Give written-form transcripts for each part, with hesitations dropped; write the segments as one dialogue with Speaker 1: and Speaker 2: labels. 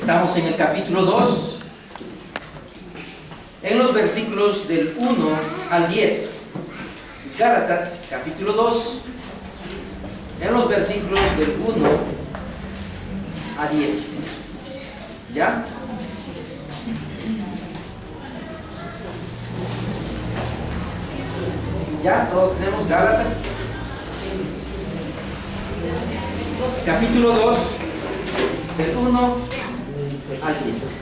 Speaker 1: Estamos en el capítulo 2, en los versículos del 1 al 10. Gálatas, capítulo 2, en los versículos del 1 a 10. ¿Ya? ¿Ya? ¿Todos tenemos Gálatas? Capítulo 2, del 1 al 10.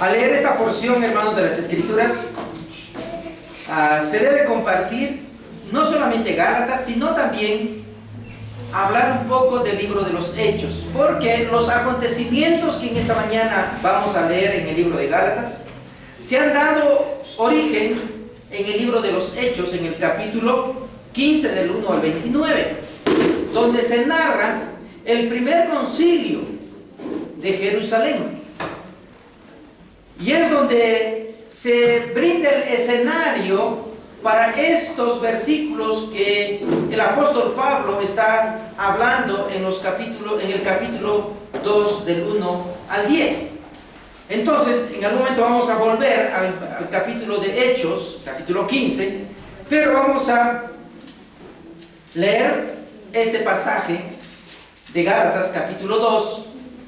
Speaker 1: Al leer esta porción, hermanos, de las Escrituras, se debe compartir no solamente Gálatas, sino también hablar un poco del libro de los Hechos, porque los acontecimientos que en esta mañana vamos a leer en el libro de Gálatas se han dado origen en el libro de los Hechos, en el capítulo 15 del 1 al 29, donde se narra el primer concilio de Jerusalén. Y es donde se brinda el escenario para estos versículos que el apóstol Pablo está hablando en el capítulo 2 del 1 al 10. Entonces, en algún momento vamos a volver al capítulo de Hechos, capítulo 15, pero vamos a leer este pasaje de Gálatas, capítulo 2,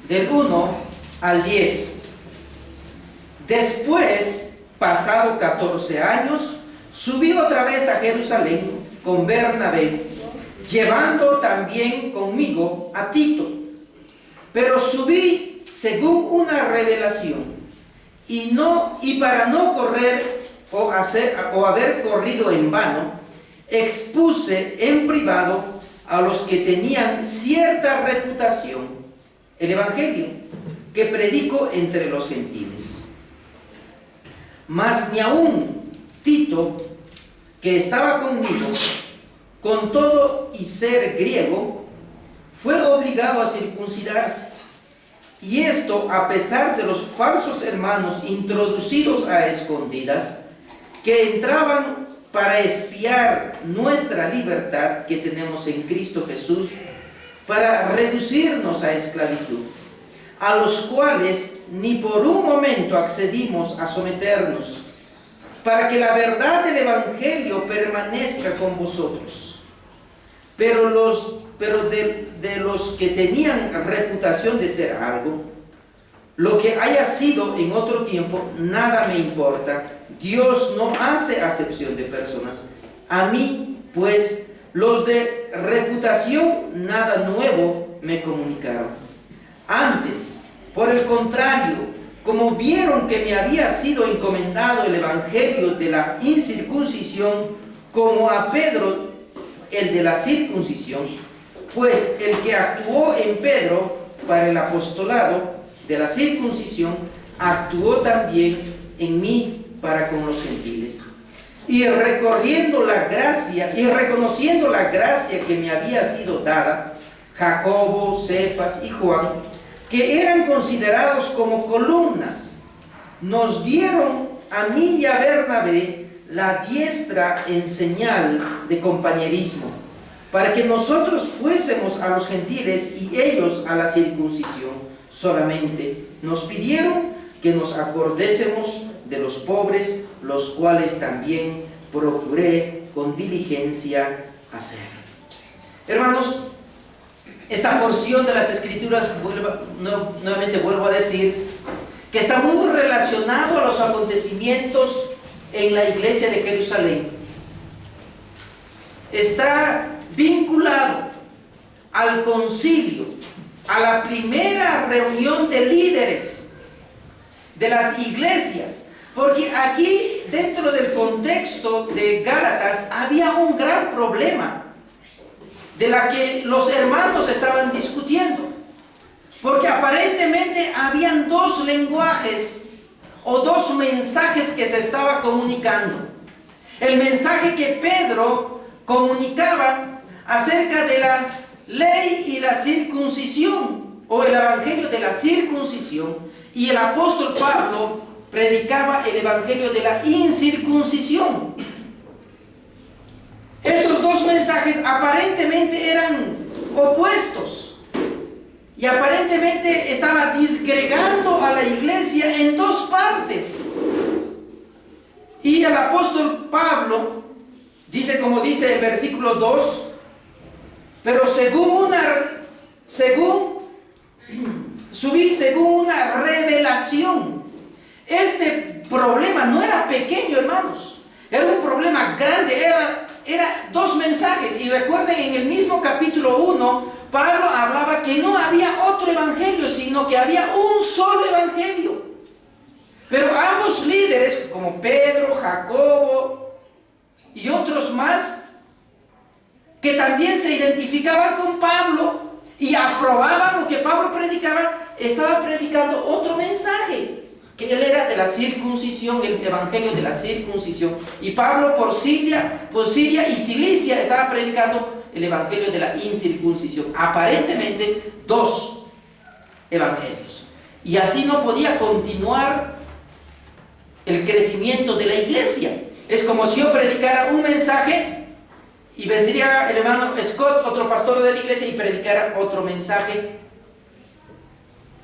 Speaker 1: del 1 al 10. Después, pasado 14 años, subí otra vez a Jerusalén con Bernabé, llevando también conmigo a Tito. Pero subí según una revelación, y para no correr o haber corrido en vano, expuse en privado a los que tenían cierta reputación el evangelio que predico entre los gentiles. Mas ni aun Tito, que estaba conmigo, con todo y ser griego, fue obligado a circuncidarse. Y esto a pesar de los falsos hermanos introducidos a escondidas, que entraban para espiar nuestra libertad que tenemos en Cristo Jesús, para reducirnos a esclavitud, a los cuales ni por un momento accedimos a someternos, para que la verdad del Evangelio permanezca con vosotros. Pero de los que tenían reputación de ser algo, lo que haya sido en otro tiempo, nada me importa. Dios no hace acepción de personas. A mí, pues, los de reputación nada nuevo me comunicaron. Antes, por el contrario, como vieron que me había sido encomendado el evangelio de la incircuncisión, como a Pedro el de la circuncisión, pues el que actuó en Pedro para el apostolado de la circuncisión, actuó también en mí para con los gentiles. Y reconociendo la gracia que me había sido dada, Jacobo, Cefas y Juan, que eran considerados como columnas, nos dieron a mí y a Bernabé la diestra en señal de compañerismo, para que nosotros fuésemos a los gentiles y ellos a la circuncisión. Solamente nos pidieron que nos acordésemos de los pobres, los cuales también procuré con diligencia hacer. Hermanos, esta porción de las Escrituras, nuevamente vuelvo a decir, que está muy relacionado a los acontecimientos en la iglesia de Jerusalén. Está vinculado al concilio, a la primera reunión de líderes de las iglesias, porque aquí dentro del contexto de Gálatas había un gran problema de la que los hermanos estaban discutiendo, porque aparentemente habían dos lenguajes o dos mensajes que se estaba comunicando. El mensaje que Pedro comunicaba acerca de la ley y la circuncisión, o el evangelio de la circuncisión, y el apóstol Pablo predicaba el evangelio de la incircuncisión. Estos dos mensajes aparentemente eran opuestos y aparentemente estaba disgregando a la iglesia en dos partes. Y el apóstol Pablo dice, como dice el versículo 2, pero subí según una revelación. Este problema no era pequeño, hermanos, era un problema grande, era dos mensajes. Y recuerden, en el mismo capítulo 1, Pablo hablaba que no había otro evangelio, sino que había un solo evangelio. Pero ambos líderes, como Pedro, Jacobo y otros más, que también se identificaban con Pablo y aprobaban lo que Pablo predicaba, estaba predicando otro mensaje, que él era de la circuncisión, el evangelio de la circuncisión. Y Pablo por Siria y Cilicia estaba predicando el evangelio de la incircuncisión. Aparentemente dos evangelios. Y así no podía continuar el crecimiento de la iglesia. Es como si yo predicara un mensaje y vendría el hermano Scott, otro pastor de la iglesia, y predicara otro mensaje,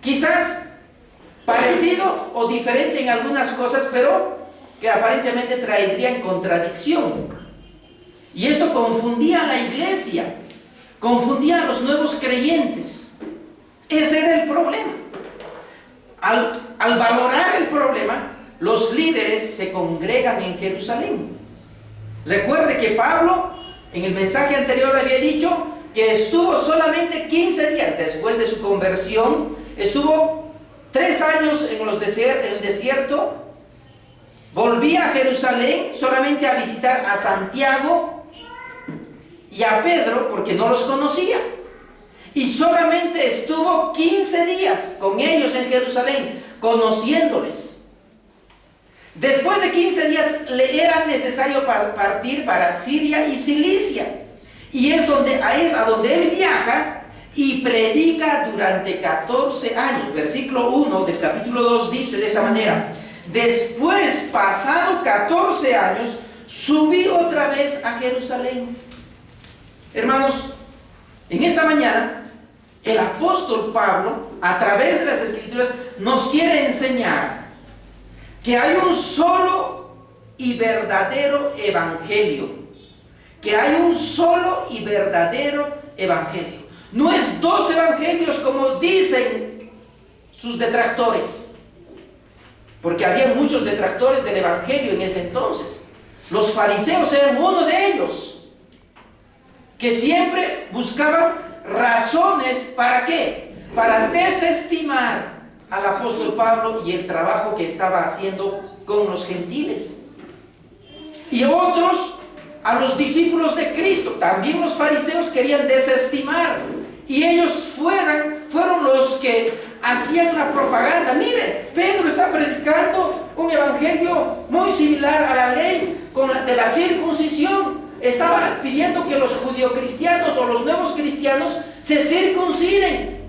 Speaker 1: quizás parecido o diferente en algunas cosas, pero que aparentemente traerían contradicción. Y esto confundía a la iglesia, confundía a los nuevos creyentes. Ese era el problema. Al valorar el problema, los líderes se congregan en Jerusalén. Recuerde que Pablo en el mensaje anterior había dicho que estuvo solamente 15 días después de su conversión. Estuvo 3 años en el desierto. Volvía a Jerusalén solamente a visitar a Santiago y a Pedro, porque no los conocía. Y solamente estuvo 15 días con ellos en Jerusalén, conociéndoles. Después de 15 días le era necesario partir para Siria y Cilicia. Y es a donde él viaja y predica durante 14 años. Versículo 1 del capítulo 2 dice de esta manera: después, pasado 14 años, subí otra vez a Jerusalén. Hermanos, en esta mañana el apóstol Pablo, a través de las Escrituras, nos quiere enseñar que hay un solo y verdadero evangelio. Que hay un solo y verdadero evangelio. No es dos evangelios como dicen sus detractores. Porque había muchos detractores del evangelio en ese entonces. Los fariseos eran uno de ellos, que siempre buscaban razones, ¿para qué? Para desestimar al apóstol Pablo y el trabajo que estaba haciendo con los gentiles. Y otros, a los discípulos de Cristo. También los fariseos querían desestimar. Y ellos fueron los que hacían la propaganda. Mire, Pedro está predicando un evangelio muy similar a la ley de la circuncisión. Estaba pidiendo que los judio-cristianos o los nuevos cristianos se circunciden.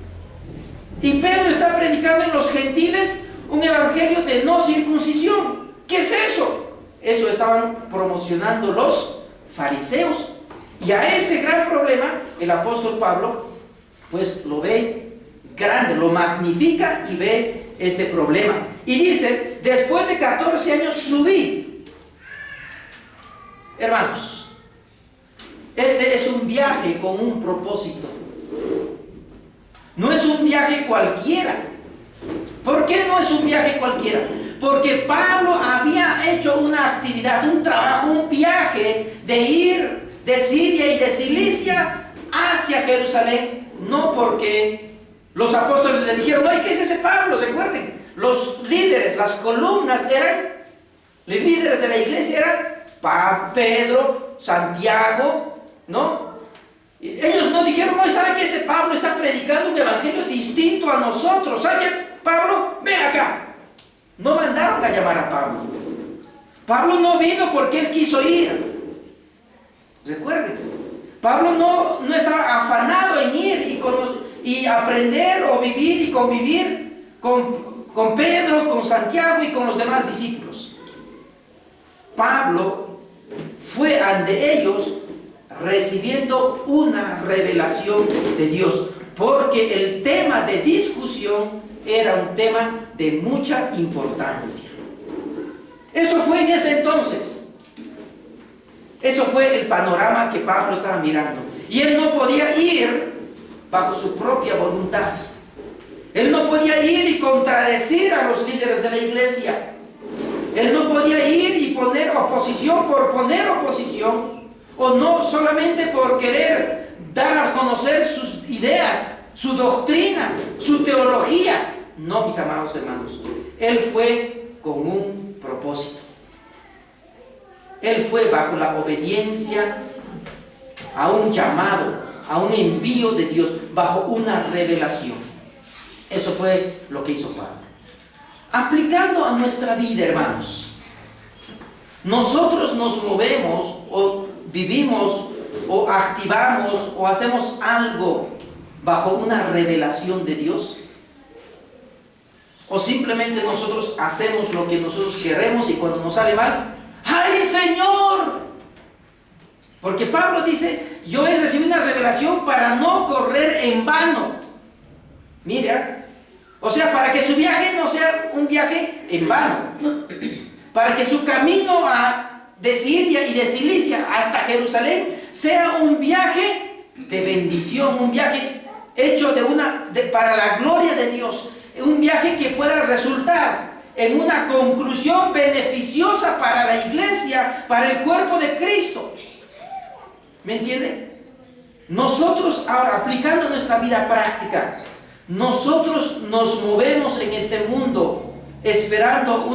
Speaker 1: Y Pedro está predicando en los gentiles un evangelio de no circuncisión. ¿Qué es eso? Eso estaban promocionando los fariseos. Y a este gran problema el apóstol Pablo pues lo ve grande, lo magnifica y ve este problema. Y dice, después de 14 años subí. Hermanos, este es un viaje con un propósito. No es un viaje cualquiera. ¿Por qué no es un viaje cualquiera? Porque Pablo había hecho una actividad, un trabajo, un viaje de ir de Siria y de Cilicia hacia Jerusalén. No porque los apóstoles le dijeron, ay, ¿qué es ese Pablo? Recuerden, los líderes, las columnas los líderes de la iglesia eran Pedro, Santiago, ¿no? Ellos no dijeron, no, ¿sabe que ese Pablo está predicando un evangelio distinto a nosotros? ¿Sabe qué, Pablo? Ven acá. No mandaron a llamar a Pablo. Pablo no vino porque él quiso ir. Recuerden, Pablo no estaba afanado en ir y aprender o vivir y convivir con Pedro, con Santiago y con los demás discípulos. Pablo fue ante ellos recibiendo una revelación de Dios, porque el tema de discusión era un tema de mucha importancia. Eso fue en ese entonces. Eso fue el panorama que Pablo estaba mirando. Y él no podía ir bajo su propia voluntad. Él no podía ir y contradecir a los líderes de la iglesia. Él no podía ir y poner oposición por poner oposición, o no solamente por querer dar a conocer sus ideas, su doctrina, su teología. No, mis amados hermanos. Él fue con un propósito. Él fue bajo la obediencia a un llamado, a un envío de Dios, bajo una revelación. Eso fue lo que hizo Pablo. Aplicando a nuestra vida, hermanos, nosotros nos movemos o vivimos o activamos o hacemos algo bajo una revelación de Dios, o simplemente nosotros hacemos lo que nosotros queremos y cuando nos sale mal, ¡ay, Señor! Porque Pablo dice, yo he recibido una revelación para no correr en vano. Mira, o sea, para que su viaje no sea un viaje en vano, para que su camino de Siria y de Cilicia hasta Jerusalén sea un viaje de bendición, un viaje hecho para la gloria de Dios, un viaje que pueda resultar en una conclusión beneficiosa para la iglesia, para el cuerpo de Cristo. ¿Me entiende? Nosotros ahora, aplicando nuestra vida práctica, nosotros nos movemos en este mundo esperando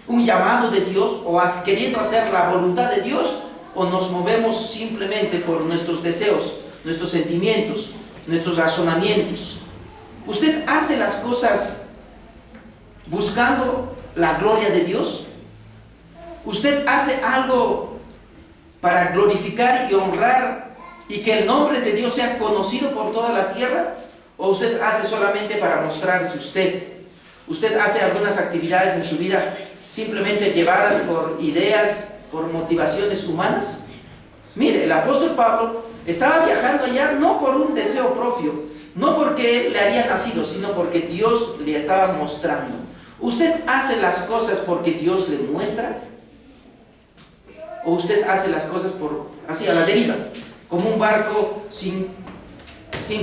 Speaker 1: un llamado de Dios o queriendo hacer la voluntad de Dios, o nos movemos simplemente por nuestros deseos, nuestros sentimientos, nuestros razonamientos. ¿Usted hace las cosas buscando la gloria de Dios? ¿Usted hace algo para glorificar y honrar y que el nombre de Dios sea conocido por toda la tierra? ¿O usted hace solamente para mostrarse usted? ¿Usted hace algunas actividades en su vida simplemente llevadas por ideas, por motivaciones humanas? Mire, el apóstol Pablo estaba viajando allá no por un deseo propio, no porque le había nacido, sino porque Dios le estaba mostrando. ¿Usted hace las cosas porque Dios le muestra? ¿O usted hace las cosas así a la deriva, como un barco sin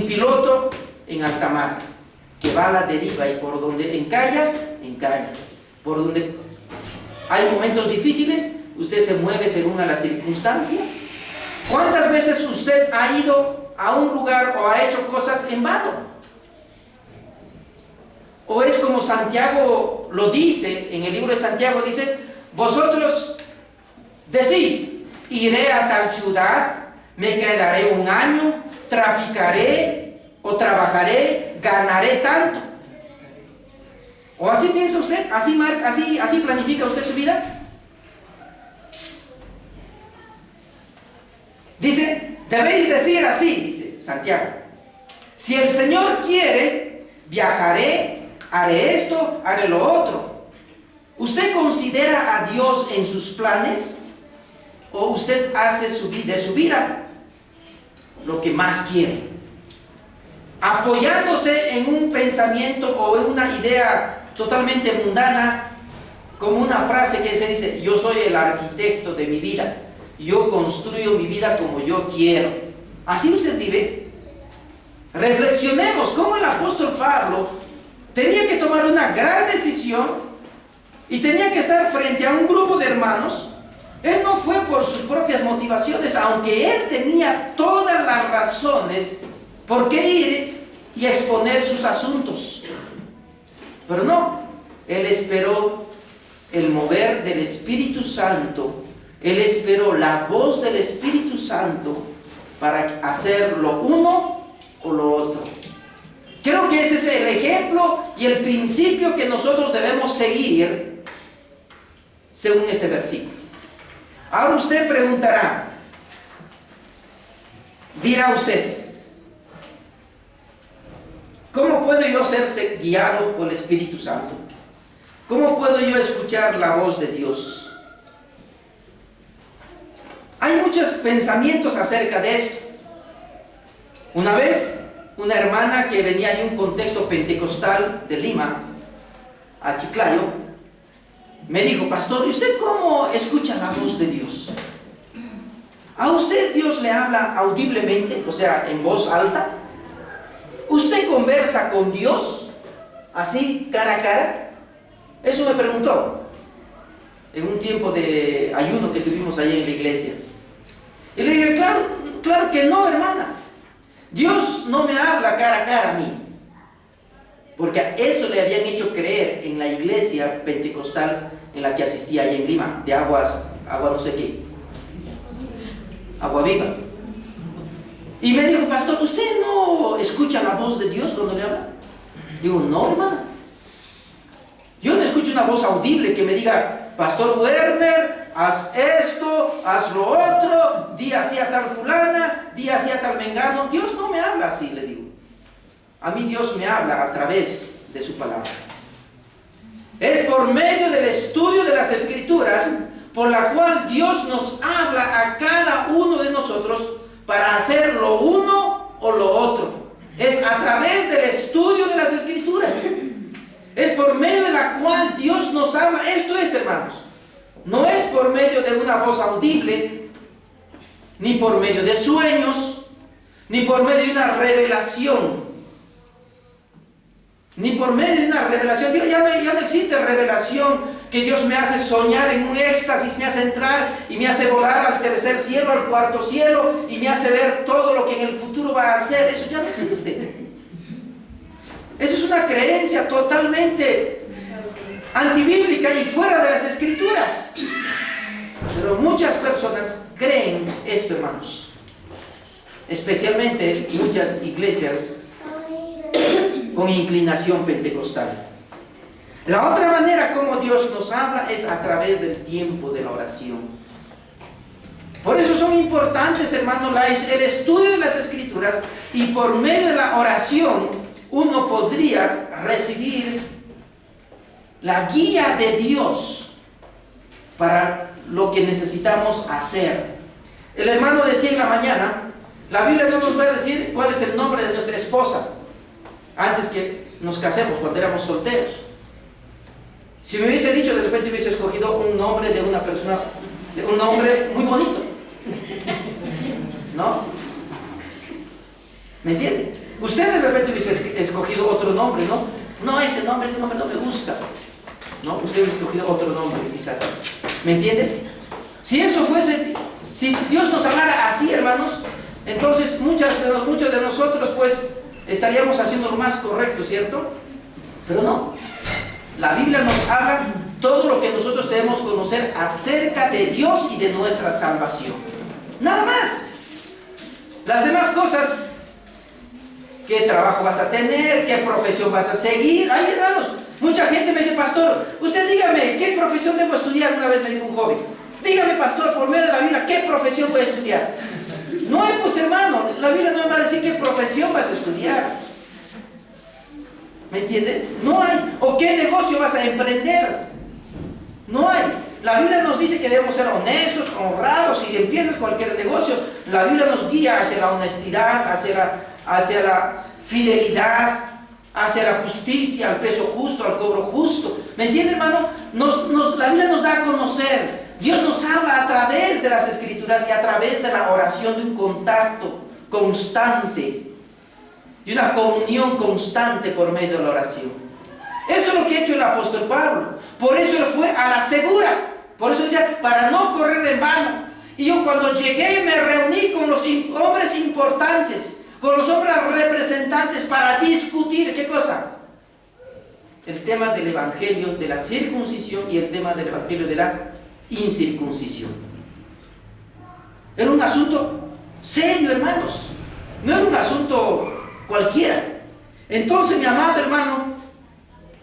Speaker 1: piloto en alta mar, que va a la deriva y por donde encalla, encalla? Por donde hay momentos difíciles, usted se mueve según a la circunstancia. ¿Cuántas veces usted ha ido a un lugar o ha hecho cosas en vano? ¿O es como Santiago lo dice, en el libro de Santiago dice, vosotros decís, iré a tal ciudad, me quedaré un año, traficaré o trabajaré, ganaré tanto? ¿O así piensa usted? ¿Así planifica usted su vida? Dice, debéis decir así, dice Santiago, si el Señor quiere, viajaré, haré esto, haré lo otro. ¿Usted considera a Dios en sus planes? ¿O usted hace de su vida lo que más quiere, apoyándose en un pensamiento o en una idea totalmente mundana, como una frase que se dice, yo soy el arquitecto de mi vida, yo construyo mi vida como yo quiero? ¿Así usted vive? Reflexionemos cómo el apóstol Pablo tenía que tomar una gran decisión y tenía que estar frente a un grupo de hermanos. Él no fue por sus propias motivaciones, aunque él tenía todas las razones por qué ir y exponer sus asuntos. Pero no, él esperó el mover del Espíritu Santo, él esperó la voz del Espíritu Santo para hacer lo uno o lo otro. Creo que ese es el ejemplo y el principio que nosotros debemos seguir según este versículo. Ahora usted preguntará, dirá usted, ¿cómo puedo yo ser guiado por el Espíritu Santo? ¿Cómo puedo yo escuchar la voz de Dios? Hay hay muchos pensamientos acerca de esto. Una vez, una hermana que venía de un contexto pentecostal de Lima a Chiclayo, me dijo: pastor, ¿y usted cómo escucha la voz de Dios? ¿A usted Dios le habla audiblemente, o sea, en voz alta? ¿Usted conversa con Dios así, cara a cara? Eso me preguntó en un tiempo de ayuno que tuvimos ahí en la iglesia. Y le dije: claro que no, hermana. Dios no me habla cara a cara a mí. Porque a eso le habían hecho creer en la iglesia pentecostal en la que asistía allá en Lima, de agua no sé qué, agua viva. Y me dijo: pastor, ¿usted no escucha la voz de Dios cuando le habla? Digo: no, hermana. Yo no escucho una voz audible que me diga: pastor Werner, haz esto, haz lo otro, di así a tal fulana, di así a tal mengano. Dios no me habla así, le digo. A mí Dios me habla a través de su palabra. Es por medio del estudio de las Escrituras por la cual Dios nos habla a cada uno de nosotros para hacer lo uno o lo otro. Es a través del estudio de las Escrituras. Es por medio de la cual Dios nos habla. Esto es, hermanos, no es por medio de una voz audible, ni por medio de sueños, ni por medio de una revelación. Ni por medio de una revelación. Ya no existe revelación que Dios me hace soñar en un éxtasis, me hace entrar y me hace volar al tercer cielo, al cuarto cielo, y me hace ver todo lo que en el futuro va a hacer. Eso ya no existe. Eso es una creencia totalmente antibíblica y fuera de las Escrituras. Pero muchas personas creen esto, hermanos. Especialmente muchas iglesias con inclinación pentecostal. La otra manera como Dios nos habla es a través del tiempo de la oración. Por eso son importantes, hermanos, el estudio de las Escrituras, y por medio de la oración uno podría recibir la guía de Dios para lo que necesitamos hacer. El hermano decía en la mañana: la Biblia no nos va a decir cuál es el nombre de nuestra esposa antes que nos casemos, cuando éramos solteros. Si me hubiese dicho, de repente hubiese escogido un nombre de una persona, de un nombre muy bonito, ¿no? ¿Me entiende? Usted de repente hubiese escogido otro nombre, ¿no? No, ese nombre no me gusta, ¿no? Usted hubiese escogido otro nombre quizás. ¿Me entiende? Si eso fuese, si Dios nos hablara así, hermanos, entonces muchos de nosotros pues estaríamos haciendo lo más correcto, ¿cierto? Pero no. La Biblia nos habla todo lo que nosotros debemos conocer acerca de Dios y de nuestra salvación. Nada más. Las demás cosas, qué trabajo vas a tener, qué profesión vas a seguir. Ay, hermanos, mucha gente me dice: pastor, usted dígame, ¿qué profesión debo estudiar? Una vez me dijo un joven: dígame, pastor, por medio de la Biblia, ¿qué profesión voy a estudiar? No hay, pues, hermano, la Biblia no me va a decir qué profesión vas a estudiar. ¿Me entiende? No hay. ¿O qué negocio vas a emprender? No hay. La Biblia nos dice que debemos ser honestos, honrados. Si empiezas cualquier negocio, la Biblia nos guía hacia la honestidad, hacia la fidelidad, hacia la justicia, al peso justo, al cobro justo. ¿Me entiende, hermano? La Biblia nos da a conocer. Dios nos habla a través de las Escrituras y a través de la oración, de un contacto constante y una comunión constante por medio de la oración. Eso es lo que ha hecho el apóstol Pablo. Por eso él fue a la segura. Por eso decía: para no correr en vano. Y yo, cuando llegué, me reuní con los hombres importantes, con los hombres representantes, para discutir, ¿qué cosa? El tema del evangelio de la circuncisión y el tema del evangelio de la incircuncisión. Era un asunto serio, hermanos. No era un asunto cualquiera. Entonces, mi amado hermano,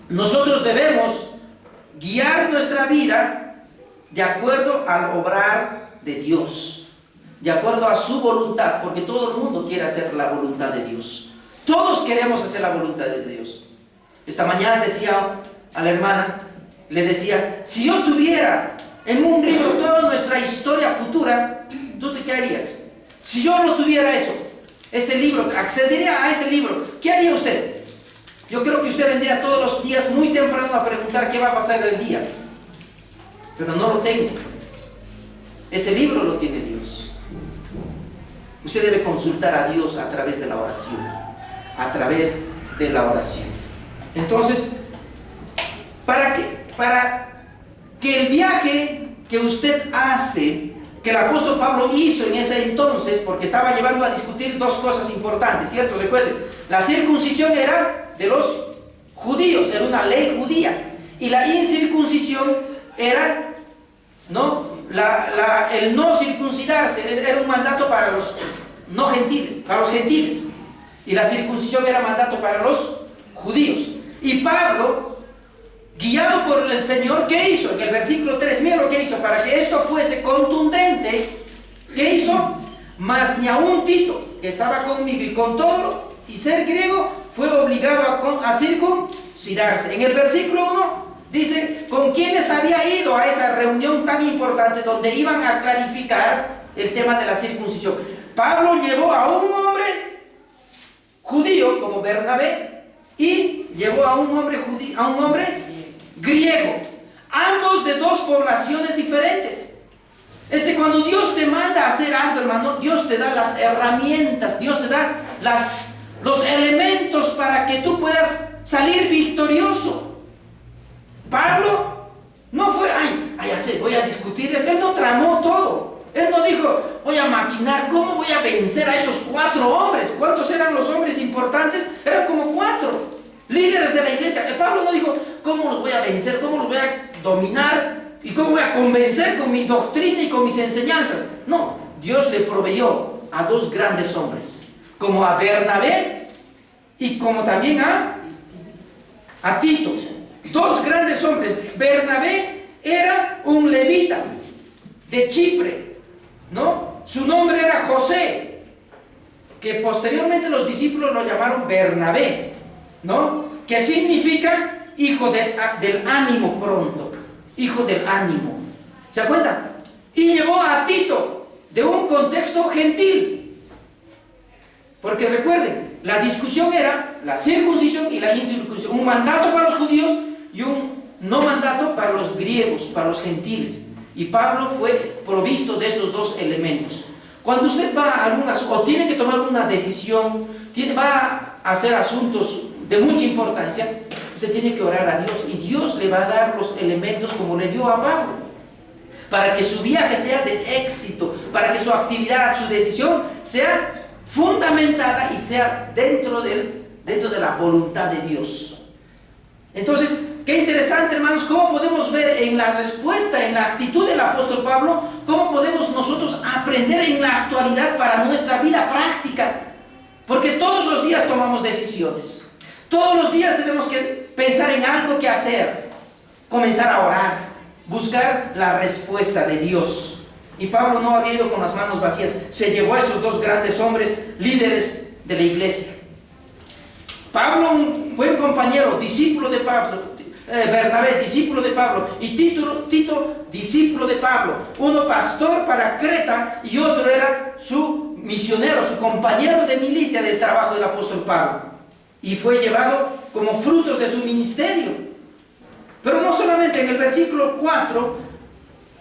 Speaker 1: nosotros debemos guiar nuestra vida de acuerdo al obrar de Dios, de acuerdo a su voluntad, porque todo el mundo quiere hacer la voluntad de Dios. Todos queremos hacer la voluntad de Dios. Esta mañana decía a la hermana, le decía: si yo tuviera en un libro toda nuestra historia futura, ¿tú qué harías? Si yo no tuviera eso, ese libro, accedería a ese libro, ¿qué haría usted? Yo creo que usted vendría todos los días muy temprano a preguntar qué va a pasar el día. Pero no lo tengo. Ese libro lo tiene Dios. Usted debe consultar a Dios a través de la oración. A través de la oración. Entonces, para que el viaje que usted hace, que el apóstol Pablo hizo en ese entonces, porque estaba llevando a discutir dos cosas importantes, ¿cierto? Recuerden, la circuncisión era de los judíos, era una ley judía, y la incircuncisión era, ¿no? El no circuncidarse, era un mandato para los no gentiles, para los gentiles, y la circuncisión era mandato para los judíos. Y Pablo, guiado por el Señor, ¿qué hizo? En el versículo 3, mira lo que hizo, para que esto fuese contundente, ¿qué hizo? Mas ni aun Tito, que estaba conmigo y con todo, y ser griego, fue obligado a circuncidarse. En el versículo 1 dice, con quienes había ido a esa reunión tan importante donde iban a clarificar el tema de la circuncisión. Pablo llevó a un hombre judío como Bernabé y llevó a un hombre griego, ambos de dos poblaciones diferentes. Cuando Dios te manda a hacer algo, hermano, Dios te da las herramientas, Dios te da los elementos para que tú puedas salir victorioso. Pablo no fue, voy a discutir esto. Él no tramó todo. Él no dijo, voy a maquinar, ¿cómo voy a vencer a estos 4 hombres? ¿Cuántos eran los hombres importantes? Eran como 4 líderes de la iglesia. Pablo no dijo, ¿cómo los voy a vencer? ¿Cómo los voy a dominar? ¿Y cómo voy a convencer con mi doctrina y con mis enseñanzas? No, Dios le proveyó a 2 grandes hombres, como a Bernabé y como también a Tito. 2 grandes hombres. Bernabé era un levita de Chipre, ¿no? Su nombre era José, que posteriormente los discípulos lo llamaron Bernabé, ¿no? Que significa hijo del ánimo pronto, hijo del ánimo. ¿Se da cuenta? Y llevó a Tito de un contexto gentil, porque recuerden, la discusión era la circuncisión y la incircuncisión, un mandato para los judíos y un no mandato para los griegos, para los gentiles. Y Pablo fue provisto de estos 2 elementos. Cuando usted va a o tiene que tomar una decisión, va a hacer asuntos de mucha importancia, usted tiene que orar a Dios, y Dios le va a dar los elementos como le dio a Pablo, para que su viaje sea de éxito, para que su actividad, su decisión sea fundamentada y sea dentro de la voluntad de Dios. Entonces, qué interesante, hermanos, cómo podemos ver en la respuesta, en la actitud del apóstol Pablo, cómo podemos nosotros aprender en la actualidad para nuestra vida práctica. Porque todos los días tomamos decisiones. Todos los días tenemos que pensar en algo que hacer, comenzar a orar, buscar la respuesta de Dios. Y Pablo no había ido con las manos vacías, se llevó a estos 2 grandes hombres, líderes de la iglesia. Pablo, un buen compañero, discípulo de Pablo, Bernabé, discípulo de Pablo, y Tito, discípulo de Pablo, uno pastor para Creta y otro era su misionero, su compañero de milicia del trabajo del apóstol Pablo, y fue llevado como frutos de su ministerio. Pero no solamente en el versículo 4,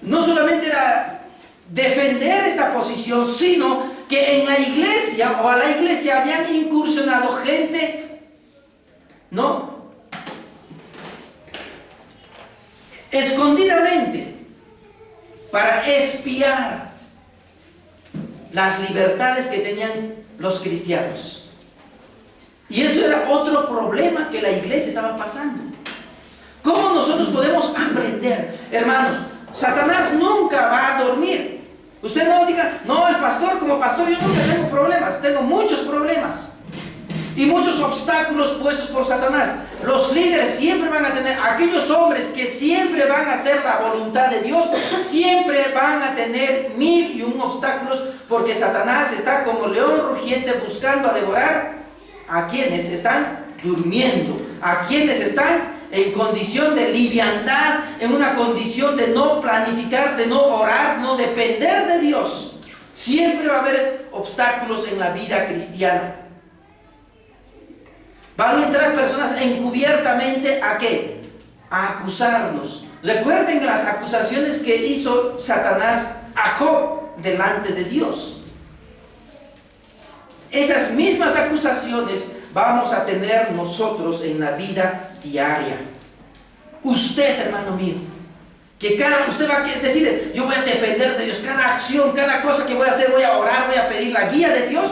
Speaker 1: no solamente era defender esta posición, sino que en la iglesia, o a la iglesia, habían incursionado gente, ¿no?, escondidamente, para espiar las libertades que tenían los cristianos. Y eso era otro problema que la iglesia estaba pasando. ¿Cómo nosotros podemos aprender? Hermanos, Satanás nunca va a dormir. Usted no diga, no, el pastor, como pastor yo nunca tengo problemas. Tengo muchos problemas y muchos obstáculos puestos por Satanás. Los líderes siempre van a tener, aquellos hombres que siempre van a hacer la voluntad de Dios, siempre van a tener 1001 obstáculos, porque Satanás está como león rugiente buscando a devorar a quienes están durmiendo, a quienes están en condición de liviandad, en una condición de no planificar, de no orar, no depender de Dios. Siempre va a haber obstáculos en la vida cristiana. Van a entrar personas encubiertamente ¿a qué? A acusarnos. Recuerden las acusaciones que hizo Satanás a Job delante de Dios. Esas mismas acusaciones vamos a tener nosotros en la vida diaria. Usted, hermano mío, que usted va a decir, yo voy a depender de Dios, cada acción, cada cosa que voy a hacer, voy a orar, voy a pedir la guía de Dios,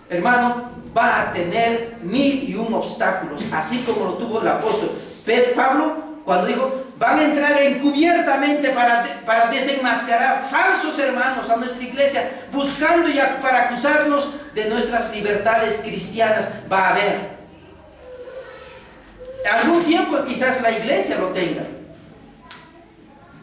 Speaker 1: hermano, va a tener 1001 obstáculos, así como lo tuvo el apóstol Pablo, cuando dijo, van a entrar encubiertamente para desenmascarar falsos hermanos a nuestra iglesia, buscando ya para acusarnos de nuestras libertades cristianas. Va a haber. Algún tiempo quizás la iglesia lo tenga,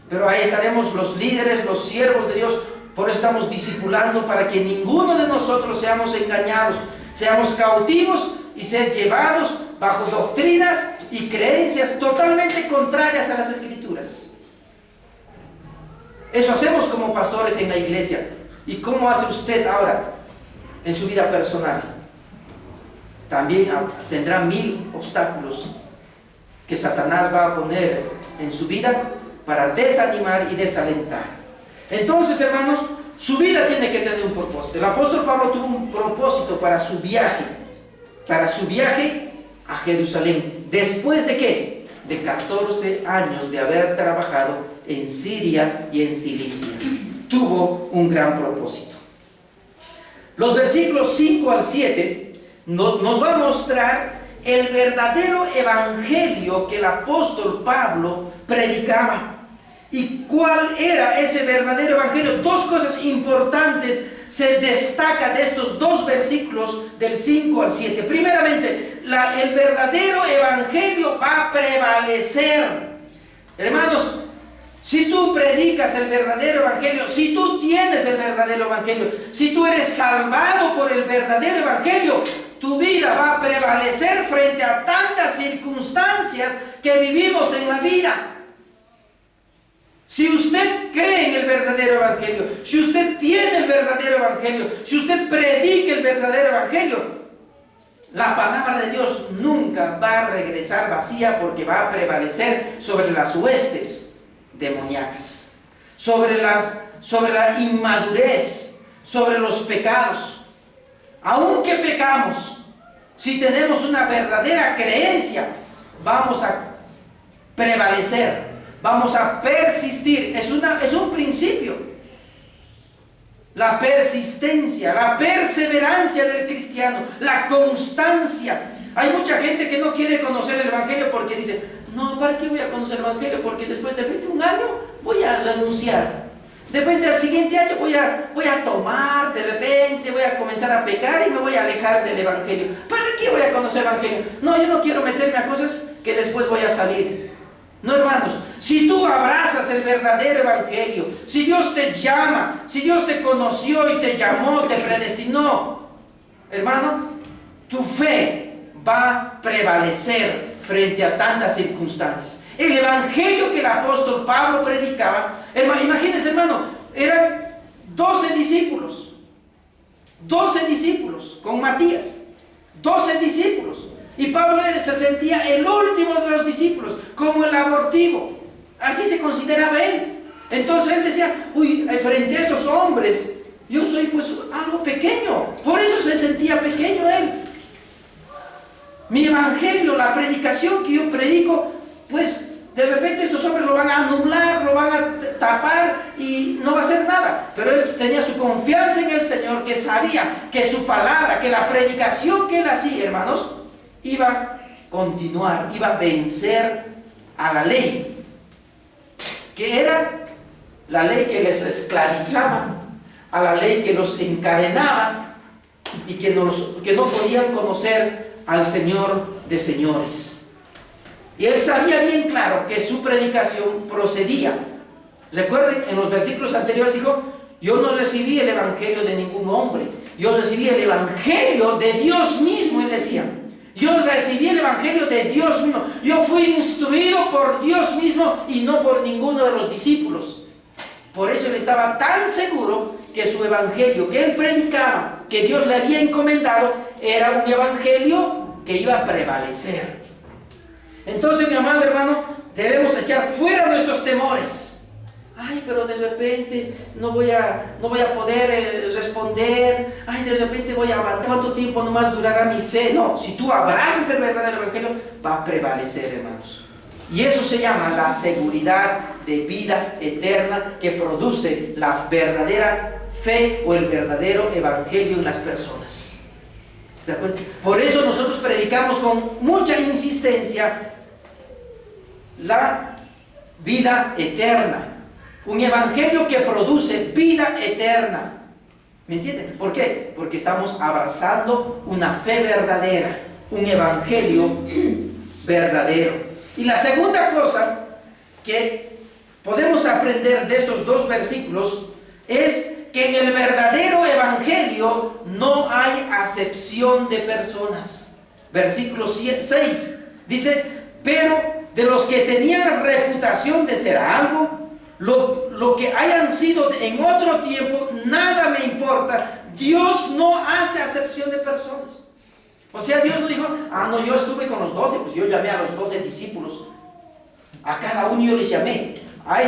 Speaker 1: pero ahí estaremos los líderes, los siervos de Dios. Por eso estamos discipulando para que ninguno de nosotros seamos engañados, seamos cautivos y ser llevados bajo doctrinas y creencias totalmente contrarias a las Escrituras. Eso hacemos como pastores en la iglesia. ¿Y cómo hace usted ahora en su vida personal? También tendrá 1000 obstáculos que Satanás va a poner en su vida para desanimar y desalentar. Entonces, hermanos, su vida tiene que tener un propósito. El apóstol Pablo tuvo un propósito para su viaje a Jerusalén. ¿Después de qué? De 14 años de haber trabajado en Siria y en Cilicia. Tuvo un gran propósito. Los versículos 5 al 7 nos va a mostrar el verdadero evangelio que el apóstol Pablo predicaba. ¿Y cuál era ese verdadero evangelio? Dos cosas importantes se destacan de estos dos versículos del 5 al 7. Primeramente, el verdadero evangelio va a prevalecer. Hermanos, si tú predicas el verdadero evangelio, si tú tienes el verdadero evangelio, si tú eres salvado por el verdadero evangelio, tu vida va a prevalecer frente a tantas circunstancias que vivimos en la vida. Si usted cree en el verdadero evangelio, si usted tiene el verdadero evangelio, si usted predica el verdadero evangelio, la palabra de Dios nunca va a regresar vacía, porque va a prevalecer sobre las huestes demoníacas, sobre la inmadurez, sobre los pecados. Aunque pecamos, si tenemos una verdadera creencia, vamos a prevalecer. Vamos a persistir. Es un principio. La persistencia, la perseverancia del cristiano, la constancia. Hay mucha gente que no quiere conocer el evangelio porque dice, no, ¿para qué voy a conocer el evangelio? Porque después de 21 años voy a renunciar. De repente al siguiente año voy a tomar, de repente voy a comenzar a pecar y me voy a alejar del evangelio. ¿Para qué voy a conocer el evangelio? No, yo no quiero meterme a cosas que después voy a salir. No, hermanos, si tú abrazas el verdadero evangelio, si Dios te llama, si Dios te conoció y te llamó, te predestinó, hermano, tu fe va a prevalecer frente a tantas circunstancias. El evangelio que el apóstol Pablo predicaba, hermano, imagínense, hermano, eran 12 discípulos con Matías, 12 discípulos. Y Pablo se sentía el último de los discípulos, como el abortivo. Así se consideraba él. Entonces él decía, uy, frente a estos hombres, yo soy pues algo pequeño. Por eso se sentía pequeño él. Mi evangelio, la predicación que yo predico, pues de repente estos hombres lo van a anular, lo van a tapar y no va a hacer nada. Pero él tenía su confianza en el Señor, que sabía que su palabra, que la predicación que él hacía, hermanos, iba a continuar, iba a vencer a la ley, que era la ley que les esclavizaba, a la ley que los encadenaba y que no podían conocer al Señor de señores. Y él sabía bien claro que su predicación procedía. Recuerden, en los versículos anteriores dijo, yo no recibí el evangelio de ningún hombre, yo recibí el evangelio de Dios mismo. Él decía, yo recibí el evangelio de Dios mismo. Yo fui instruido por Dios mismo y no por ninguno de los discípulos. Por eso él estaba tan seguro que su evangelio que él predicaba, que Dios le había encomendado, era un evangelio que iba a prevalecer. Entonces, mi amado hermano, debemos echar fuera nuestros temores. Ay, pero de repente no voy a poder responder. Ay, de repente voy a aguantar. ¿Cuánto tiempo nomás durará mi fe? No, si tú abrazas el verdadero evangelio, va a prevalecer, hermanos. Y eso se llama la seguridad de vida eterna que produce la verdadera fe o el verdadero evangelio en las personas. ¿Se da cuenta? Por eso nosotros predicamos con mucha insistencia la vida eterna. Un evangelio que produce vida eterna. ¿Me entienden? ¿Por qué? Porque estamos abrazando una fe verdadera, un evangelio verdadero. Y la segunda cosa que podemos aprender de estos dos versículos es que en el verdadero evangelio no hay acepción de personas. Versículo 6 dice: pero de los que tenían reputación de ser algo, lo que hayan sido en otro tiempo, nada me importa. Dios no hace acepción de personas. O sea, Dios no dijo: no, yo estuve con los 12, pues yo llamé a los 12 discípulos. A cada uno yo les llamé. A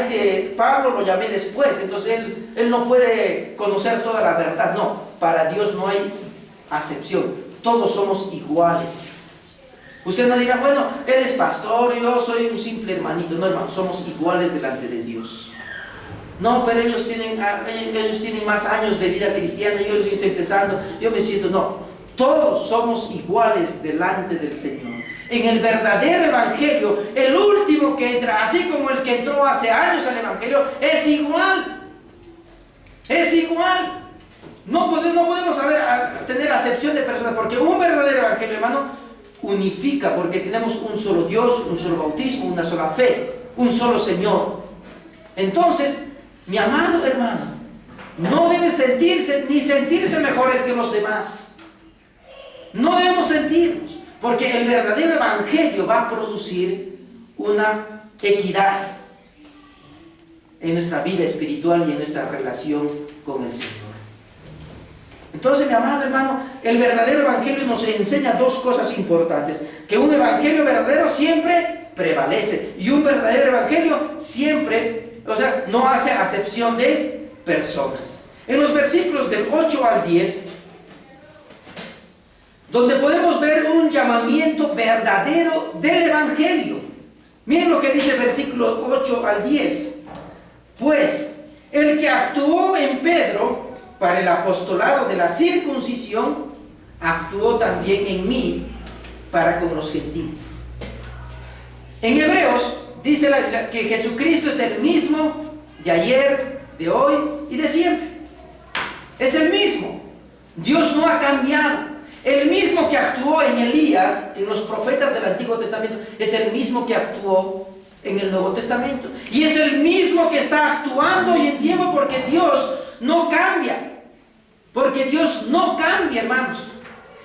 Speaker 1: Pablo lo llamé después, entonces él no puede conocer toda la verdad. No, para Dios no hay acepción. Todos somos iguales. Usted no dirá: bueno, él es pastor, yo soy un simple hermanito. No, hermano, somos iguales delante de Dios. No, pero ellos tienen más años de vida cristiana, yo estoy empezando, yo me siento... No, todos somos iguales delante del Señor. En el verdadero evangelio, el último que entra, así como el que entró hace años al evangelio, es igual. Es igual. No podemos tener acepción de personas, porque un verdadero evangelio, hermano, unifica, porque tenemos un solo Dios, un solo bautismo, una sola fe, un solo Señor. Entonces, mi amado hermano, no debe sentirse mejores que los demás. No debemos sentirnos, porque el verdadero evangelio va a producir una equidad en nuestra vida espiritual y en nuestra relación con el Señor. Entonces, mi amado hermano, el verdadero evangelio nos enseña dos cosas importantes: que un evangelio verdadero siempre prevalece, y un verdadero evangelio siempre, no hace acepción de personas. En los versículos del 8 al 10, donde podemos ver un llamamiento verdadero del evangelio. Miren lo que dice el versículo 8 al 10. Pues el que actuó en Pedro para el apostolado de la circuncisión, actuó también en mí para con los gentiles. En Hebreos dice la Biblia que Jesucristo es el mismo de ayer, de hoy y de siempre. Es el mismo. Dios no ha cambiado. El mismo que actuó en Elías, en los profetas del Antiguo Testamento, es el mismo que actuó en el Nuevo Testamento. Y es el mismo que está actuando hoy en tiempo, porque Dios no cambia. Porque Dios no cambia, hermanos.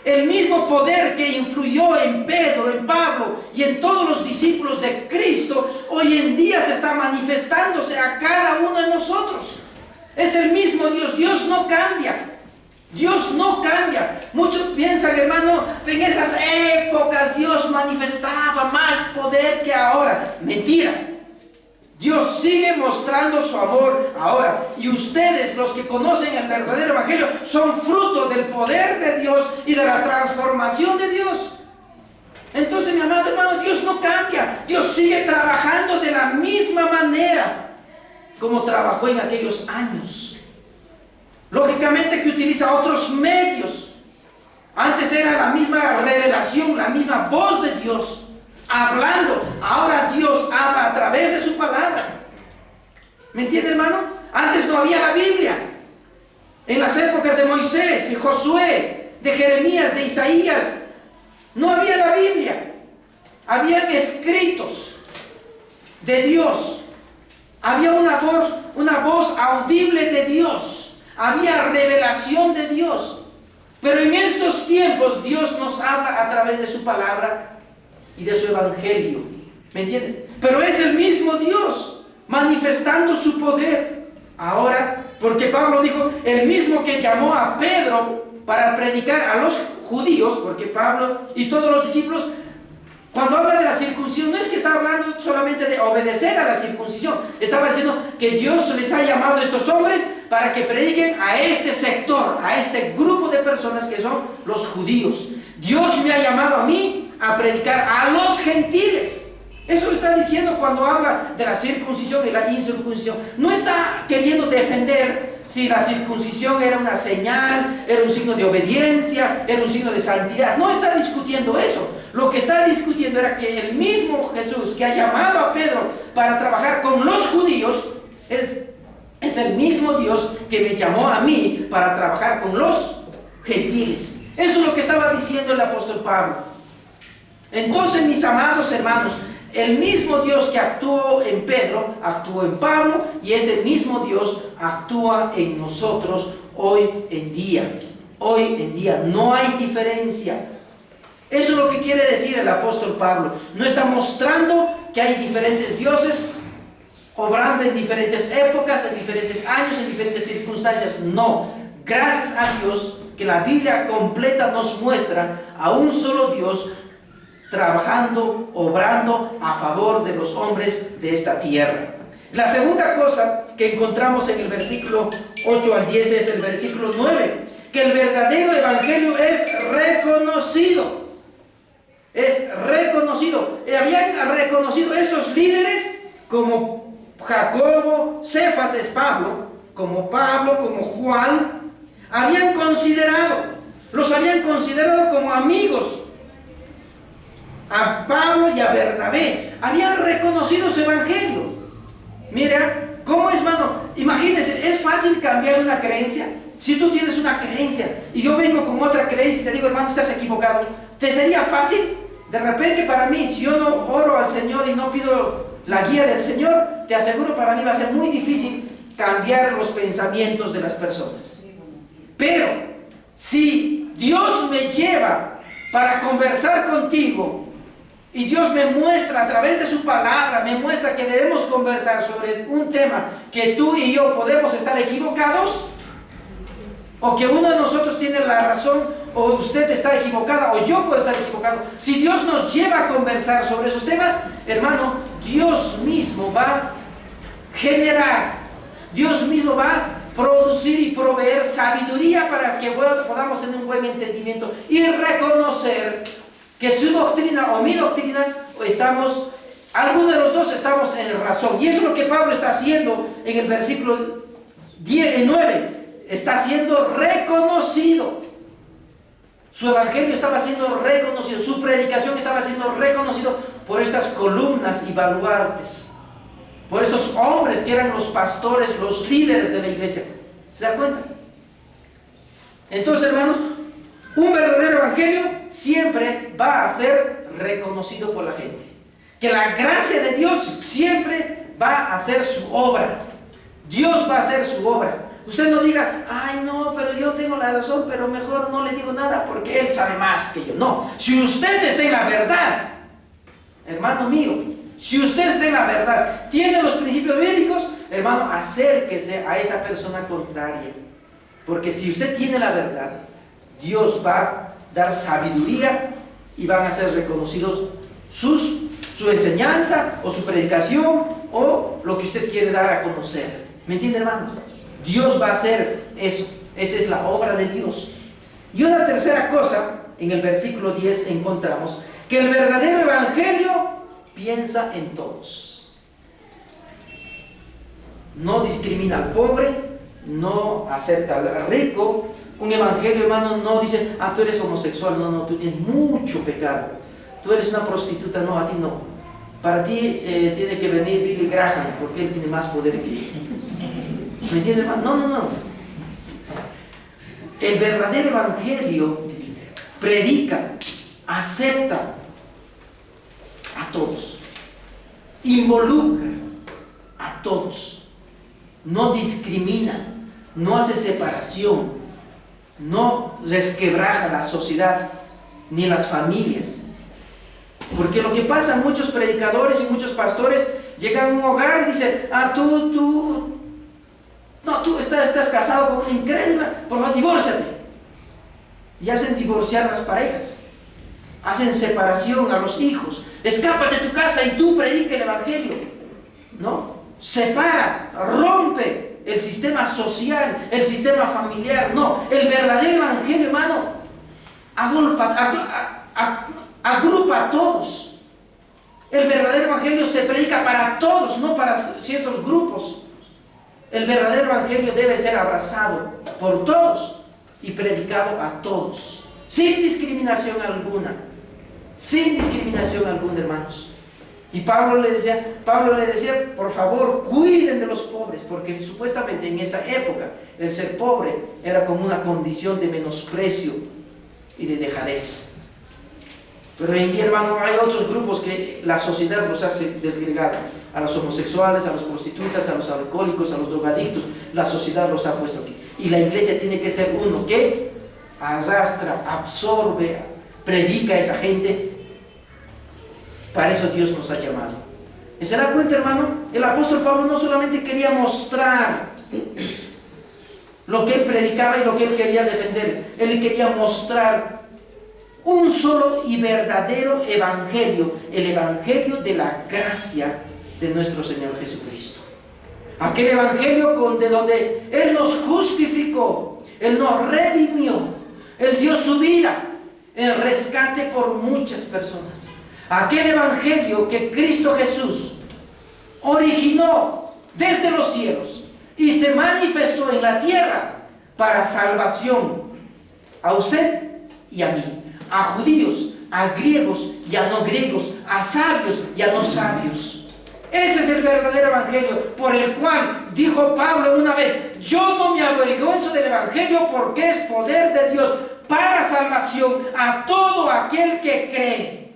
Speaker 1: El mismo poder que influyó en Pedro, en Pablo y en todos los discípulos de Cristo, hoy en día se está manifestándose a cada uno de nosotros. Es el mismo Dios. Dios no cambia. Dios no cambia. Muchos piensan, hermano, en esas épocas Dios manifestaba más poder que ahora. Mentira. Dios sigue mostrando su amor ahora. Y ustedes, los que conocen el verdadero evangelio, son fruto del poder de Dios y de la transformación de Dios. Entonces, mi amado hermano, Dios no cambia. Dios sigue trabajando de la misma manera como trabajó en aquellos años. Lógicamente que utiliza otros medios. Antes era la misma revelación, la misma voz de Dios hablando. Ahora Dios habla a través de su palabra. ¿Me entiende, hermano? Antes no había la Biblia. En las épocas de Moisés, de Josué, de Jeremías, de Isaías, no había la Biblia. Habían escritos de Dios. Había una voz audible de Dios. Había revelación de Dios. Pero en estos tiempos Dios nos habla a través de su palabra y de su evangelio. ¿Me entienden? Pero es el mismo Dios manifestando su poder ahora porque Pablo dijo, el mismo que llamó a Pedro para predicar a los judíos, porque Pablo y todos los discípulos, cuando habla de la circuncisión, no es que está hablando solamente de obedecer a la circuncisión, estaba diciendo que Dios les ha llamado a estos hombres para que prediquen a este sector, a este grupo de personas que son los judíos. Dios me ha llamado a mí a predicar a los gentiles. Eso lo está diciendo cuando habla de la circuncisión y la incircuncisión. No está queriendo defender si la circuncisión era una señal, era un signo de obediencia, era un signo de santidad. No está discutiendo eso. Lo que está discutiendo era que el mismo Jesús que ha llamado a Pedro para trabajar con los judíos es el mismo Dios que me llamó a mí para trabajar con los gentiles. Eso es lo que estaba diciendo el apóstol Pablo. Entonces, mis amados hermanos, el mismo Dios que actuó en Pedro, actuó en Pablo, y ese mismo Dios actúa en nosotros hoy en día. Hoy en día no hay diferencia. Eso es lo que quiere decir el apóstol Pablo. No está mostrando que hay diferentes dioses obrando en diferentes épocas, en diferentes años, en diferentes circunstancias. No. Gracias a Dios que la Biblia completa nos muestra a un solo Dios trabajando, obrando a favor de los hombres de esta tierra. La segunda cosa que encontramos en el versículo 8 al 10 es el versículo 9, que el verdadero evangelio es reconocido. Es reconocido. Habían reconocido estos líderes como Jacobo, Cefas es Pablo, como Juan, los habían considerado como amigos. A Pablo y a Bernabé habían reconocido su evangelio. Mira, ¿cómo es, hermano? Imagínense, es fácil cambiar una creencia. Si tú tienes una creencia y yo vengo con otra creencia y te digo, hermano, estás equivocado, ¿te sería fácil? De repente para mí, si yo no oro al Señor y no pido la guía del Señor, te aseguro para mí va a ser muy difícil cambiar los pensamientos de las personas. Pero si Dios me lleva para conversar contigo, y Dios me muestra a través de su palabra, me muestra que debemos conversar sobre un tema que tú y yo podemos estar equivocados, o que uno de nosotros tiene la razón, o usted está equivocada, o yo puedo estar equivocado. Si Dios nos lleva a conversar sobre esos temas, hermano, Dios mismo va a generar, Dios mismo va a producir y proveer sabiduría para que podamos tener un buen entendimiento y reconocer que su doctrina o mi doctrina, alguno de los dos estamos en razón. Y eso es lo que Pablo está haciendo en el versículo 9. Está siendo reconocido. Su evangelio estaba siendo reconocido, su predicación estaba siendo reconocido por estas columnas y baluartes, por estos hombres que eran los pastores, los líderes de la iglesia. ¿Se da cuenta? Entonces, hermanos, un verdadero evangelio siempre va a ser reconocido por la gente. Que la gracia de Dios siempre va a hacer su obra. Dios va a hacer su obra. Usted no diga, ay no, pero yo tengo la razón, pero mejor no le digo nada porque Él sabe más que yo. No, si usted está en la verdad, hermano mío, si usted está en la verdad, tiene los principios bíblicos, hermano, acérquese a esa persona contraria. Porque si usted tiene la verdad, Dios va a dar sabiduría y van a ser reconocidos su enseñanza o su predicación o lo que usted quiere dar a conocer. ¿Me entiende, hermanos? Dios va a hacer eso. Esa es la obra de Dios. Y una tercera cosa, en el versículo 10 encontramos que el verdadero evangelio piensa en todos. No discrimina al pobre, no acepta al rico. Un evangelio, hermano, no dice, tú eres homosexual, no, tú tienes mucho pecado. Tú eres una prostituta, no, a ti no. Para ti tiene que venir Billy Graham, porque él tiene más poder que yo. ¿Me entiendes, hermano? No. El verdadero evangelio predica, acepta a todos, involucra a todos, no discrimina, no hace separación, no resquebraja la sociedad ni las familias. Porque lo que pasa, muchos predicadores y muchos pastores llegan a un hogar y dicen, tú No, tú estás casado con una incrédula, por favor, divórciate. Y hacen divorciar a las parejas. Hacen separación a los hijos. Escápate de tu casa y tú predica el evangelio. ¿No? Separa, rompe el sistema social, el sistema familiar. No, el verdadero evangelio, hermano, agrupa a todos. El verdadero evangelio se predica para todos, no para ciertos grupos. El verdadero evangelio debe ser abrazado por todos y predicado a todos, sin discriminación alguna. Sin discriminación alguna, hermanos. Y Pablo le decía, por favor, cuiden de los pobres, porque supuestamente en esa época el ser pobre era como una condición de menosprecio y de dejadez. Pero hoy en día, hermano, hay otros grupos que la sociedad los hace desgregar. A los homosexuales, a los prostitutas, a los alcohólicos, a los drogadictos. La sociedad los ha puesto aquí. Y la iglesia tiene que ser uno que arrastra, absorbe, predica a esa gente. Para eso Dios nos ha llamado. ¿Y se da cuenta, hermano? El apóstol Pablo no solamente quería mostrar lo que él predicaba y lo que él quería defender. Él quería mostrar un solo y verdadero evangelio, el evangelio de la gracia de nuestro Señor Jesucristo. Aquel evangelio de donde Él nos justificó, Él nos redimió, Él dio su vida en rescate por muchas personas. Aquel evangelio que Cristo Jesús originó desde los cielos y se manifestó en la tierra para salvación a usted y a mí, a judíos, a griegos y a no griegos, a sabios y a no sabios. Ese es el verdadero evangelio por el cual dijo Pablo una vez: yo no me avergüenzo del evangelio porque es poder de Dios para salvación a todo aquel que cree.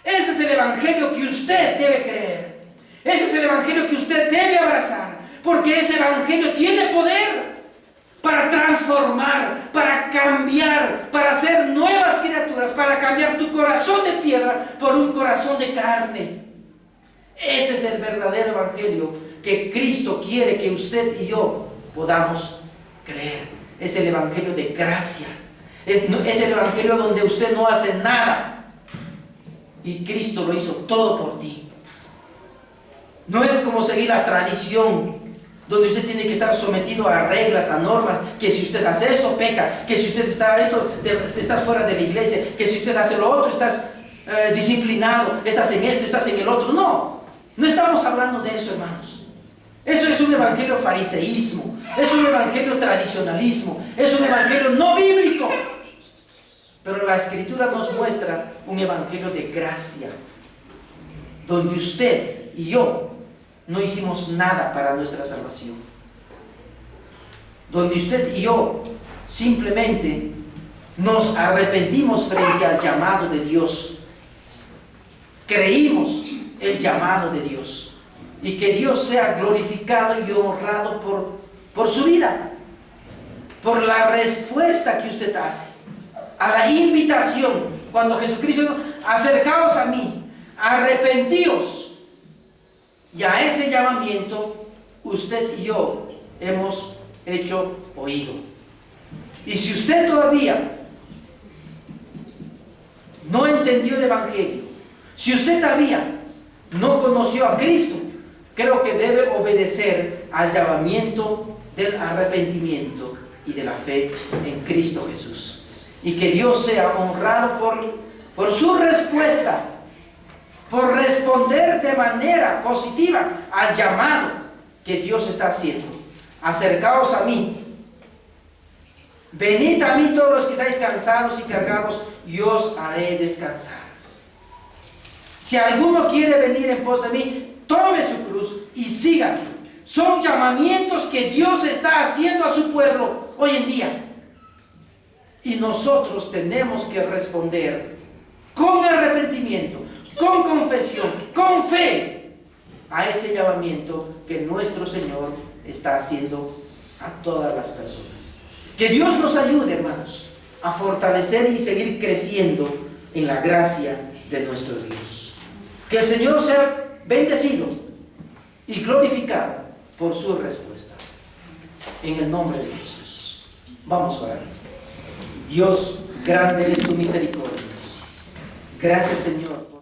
Speaker 1: Ese es el evangelio que usted debe creer. Ese es el evangelio que usted debe abrazar, porque ese evangelio tiene poder para transformar, para cambiar, para hacer nuevas criaturas, para cambiar tu corazón de piedra por un corazón de carne. Ese es el verdadero evangelio que Cristo quiere que usted y yo podamos creer. Es el evangelio de gracia. Es el evangelio donde usted no hace nada y Cristo lo hizo todo por ti. No es como seguir la tradición, donde usted tiene que estar sometido a reglas, a normas, que si usted hace esto, peca, que si usted está esto, estás fuera de la iglesia, que si usted hace lo otro, estás disciplinado, estás en esto, estás en el otro. No estamos hablando de eso, hermanos. Eso es un evangelio fariseísmo, es un evangelio tradicionalismo, es un evangelio no bíblico. Pero la Escritura nos muestra un evangelio de gracia, donde usted y yo no hicimos nada para nuestra salvación. Donde usted y yo simplemente nos arrepentimos frente al llamado de Dios. Creímos el llamado de Dios. Y que Dios sea glorificado y honrado por su vida. Por la respuesta que usted hace a la invitación. Cuando Jesucristo dijo: acercaos a mí, arrepentíos. Y a ese llamamiento usted y yo hemos hecho oído. Y si usted todavía no entendió el evangelio, si usted todavía no conoció a Cristo, creo que debe obedecer al llamamiento del arrepentimiento y de la fe en Cristo Jesús. Y que Dios sea honrado por su respuesta, por responder de manera positiva al llamado que Dios está haciendo. Acercaos a mí, venid a mí todos los que estáis cansados y cargados, y os haré descansar. Si alguno quiere venir en pos de mí, tome su cruz y sígame. Son llamamientos que Dios está haciendo a su pueblo hoy en día. Y nosotros tenemos que responder con arrepentimiento, con confesión, con fe a ese llamamiento que nuestro Señor está haciendo a todas las personas. Que Dios nos ayude, hermanos, a fortalecer y seguir creciendo en la gracia de nuestro Dios. Que el Señor sea bendecido y glorificado por su respuesta. en el nombre de Jesús. Vamos a orar. Dios, grande es tu misericordia. Gracias, Señor.